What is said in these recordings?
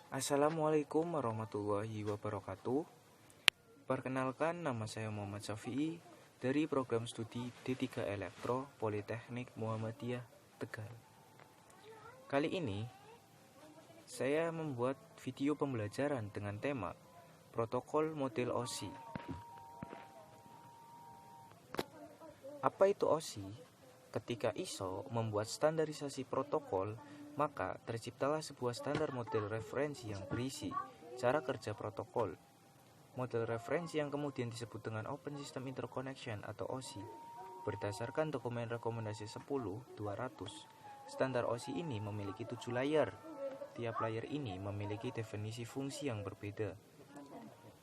Assalamualaikum warahmatullahi wabarakatuh. Perkenalkan, nama saya Muhammad Syafi'i dari program studi D3 Elektro Politeknik Muhammadiyah Tegal. Kali ini saya membuat video pembelajaran dengan tema protokol model OSI. Apa itu OSI? Ketika ISO membuat standarisasi protokol, maka terciptalah sebuah standar model referensi yang berisi cara kerja protokol. Model referensi yang kemudian disebut dengan Open System Interconnection atau OSI. Berdasarkan dokumen rekomendasi 10-200, standar OSI ini memiliki 7 layer. Tiap layer ini memiliki definisi fungsi yang berbeda.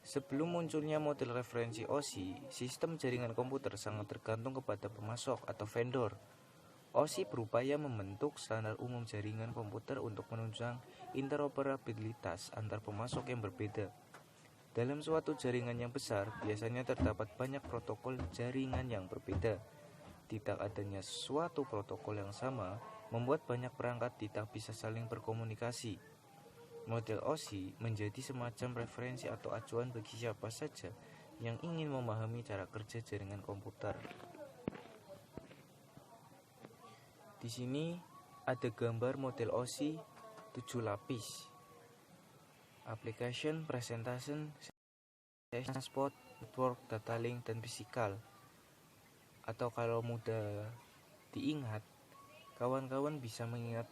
Sebelum munculnya model referensi OSI, sistem jaringan komputer sangat tergantung kepada pemasok atau vendor. OSI berupaya membentuk standar umum jaringan komputer untuk menunjang interoperabilitas antar pemasok yang berbeda. Dalam suatu jaringan yang besar, biasanya terdapat banyak protokol jaringan yang berbeda. Tidak adanya suatu protokol yang sama membuat banyak perangkat tidak bisa saling berkomunikasi. Model OSI menjadi semacam referensi atau acuan bagi siapa saja yang ingin memahami cara kerja jaringan komputer. Di sini ada gambar model OSI 7 lapis. Application, Presentation, Transport, Network, Data Link, dan Physical. Atau kalau mudah diingat, kawan-kawan bisa mengingat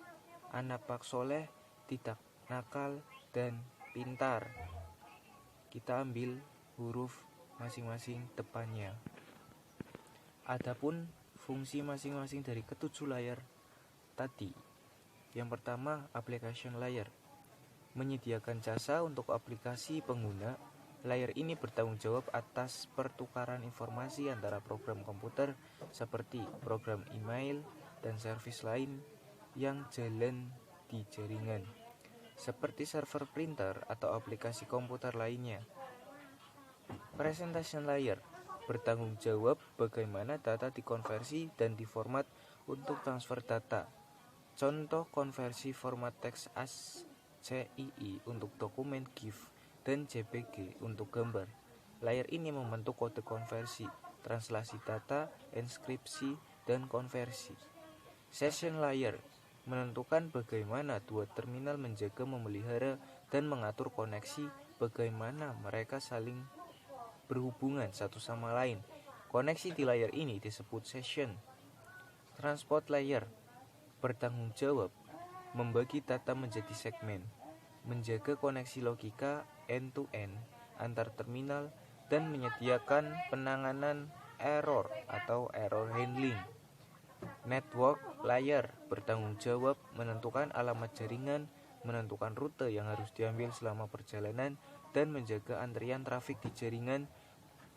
anak Pak Soleh, tidak nakal, dan pintar. Kita ambil huruf masing-masing depannya. Adapun fungsi masing-masing dari ketujuh layer tadi. Yang pertama, application layer. Menyediakan jasa untuk aplikasi pengguna. Layer ini bertanggung jawab atas pertukaran informasi antara program komputer seperti program email dan servis lain yang jalan di jaringan, seperti server printer atau aplikasi komputer lainnya. Presentation layer bertanggung jawab bagaimana data dikonversi dan diformat untuk transfer data. Contoh konversi format teks ASCII untuk dokumen GIF dan JPG untuk gambar. Layer ini membentuk kode konversi, translasi data, enskripsi, dan konversi. Session layer menentukan bagaimana dua terminal menjaga, memelihara, dan mengatur koneksi, bagaimana mereka saling berhubungan satu sama lain. Koneksi di layer ini disebut session. Transport layer bertanggung jawab membagi data menjadi segmen, menjaga koneksi logika end-to-end antar terminal, dan menyediakan penanganan error atau error handling. Network layer bertanggung jawab menentukan alamat jaringan, menentukan rute yang harus diambil selama perjalanan, dan menjaga antrian trafik di jaringan.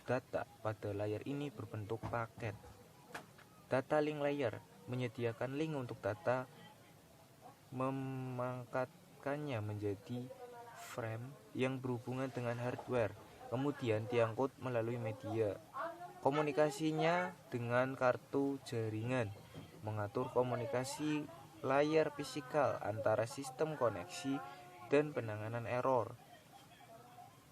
Data pada layer ini berbentuk paket. Data link layer menyediakan link untuk data, memangkatkannya menjadi frame yang berhubungan dengan hardware, kemudian diangkut melalui media. Komunikasinya dengan kartu jaringan, mengatur komunikasi layar fisikal antara sistem koneksi dan penanganan error.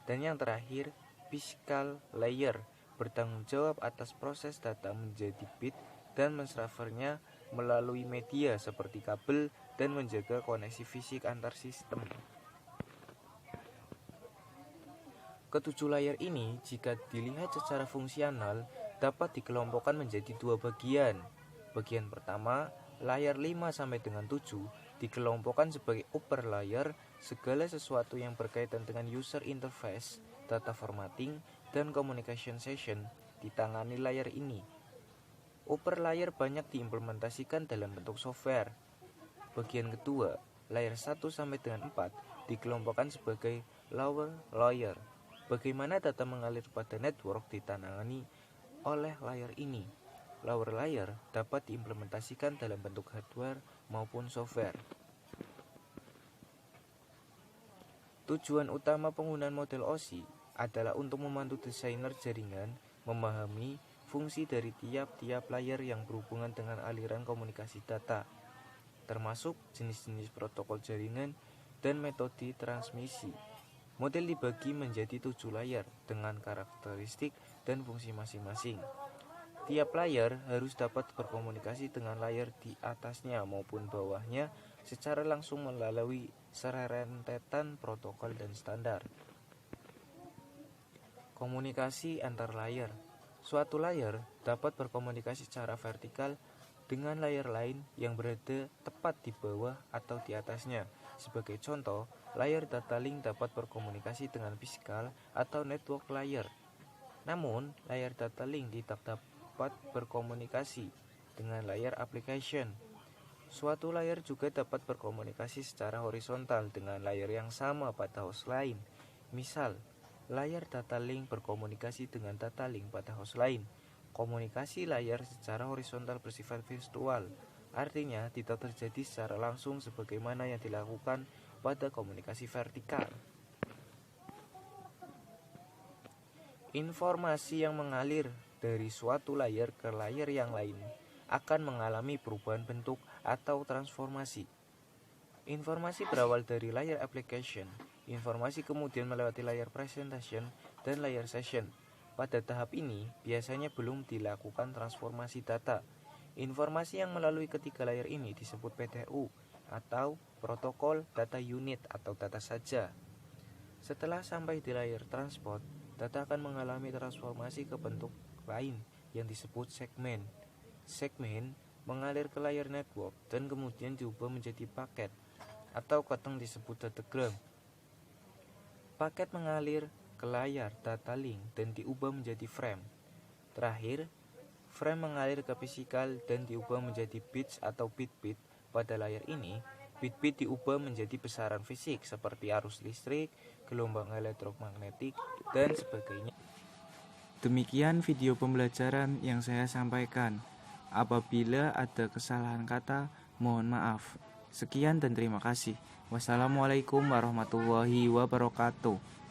Dan yang terakhir, physical layer bertanggung jawab atas proses data menjadi bit dan mentransfernya melalui media seperti kabel dan menjaga koneksi fisik antar sistem. Ketujuh layer ini, jika dilihat secara fungsional, dapat dikelompokkan menjadi dua bagian. Bagian pertama, layer 5 sampai dengan 7, dikelompokkan sebagai upper layer. Segala sesuatu yang berkaitan dengan user interface, data formatting, dan communication session ditangani layer ini. Upper layer banyak diimplementasikan dalam bentuk software. Bagian kedua, layer 1 sampai dengan 4, dikelompokkan sebagai lower layer. Bagaimana data mengalir pada network ditangani oleh layer ini. Lower layer dapat diimplementasikan dalam bentuk hardware maupun software. Tujuan utama penggunaan model OSI adalah untuk membantu desainer jaringan memahami fungsi dari tiap-tiap layer yang berhubungan dengan aliran komunikasi data, termasuk jenis-jenis protokol jaringan dan metode transmisi. Model dibagi menjadi 7 layar dengan karakteristik dan fungsi masing-masing. Tiap layar harus dapat berkomunikasi dengan layar di atasnya maupun bawahnya secara langsung melalui serentetan protokol dan standar. Komunikasi antar layar. Suatu layar dapat berkomunikasi secara vertikal dengan layar lain yang berada tepat di bawah atau di atasnya. Sebagai contoh, layar data link dapat berkomunikasi dengan fisikal atau network layer. Namun, layar data link tidak dapat berkomunikasi dengan layar application. Suatu layar juga dapat berkomunikasi secara horizontal dengan layar yang sama pada host lain. Misal, layar data link berkomunikasi dengan data link pada host lain. Komunikasi layar secara horizontal bersifat virtual, artinya tidak terjadi secara langsung sebagaimana yang dilakukan pada komunikasi vertikal. Informasi yang mengalir dari suatu layar ke layar yang lain akan mengalami perubahan bentuk atau transformasi. Informasi berawal dari layar application. Informasi kemudian melewati layar presentation dan layar session. Pada tahap ini, biasanya belum dilakukan transformasi data. Informasi yang melalui ketiga layar ini disebut PDU atau Protokol Data Unit atau data saja. Setelah sampai di layar transport, data akan mengalami transformasi ke bentuk lain yang disebut segmen. Segmen mengalir ke layar network dan kemudian diubah menjadi paket atau kadang disebut datagram. Paket mengalir ke layar data link dan diubah menjadi frame. Terakhir, frame mengalir ke fisikal dan diubah menjadi bits atau bit-bit. Pada layar ini, bit-bit diubah menjadi besaran fisik seperti arus listrik, gelombang elektromagnetik, dan sebagainya. Demikian video pembelajaran yang saya sampaikan. Apabila ada kesalahan kata, mohon maaf. Sekian dan terima kasih. Wassalamualaikum warahmatullahi wabarakatuh.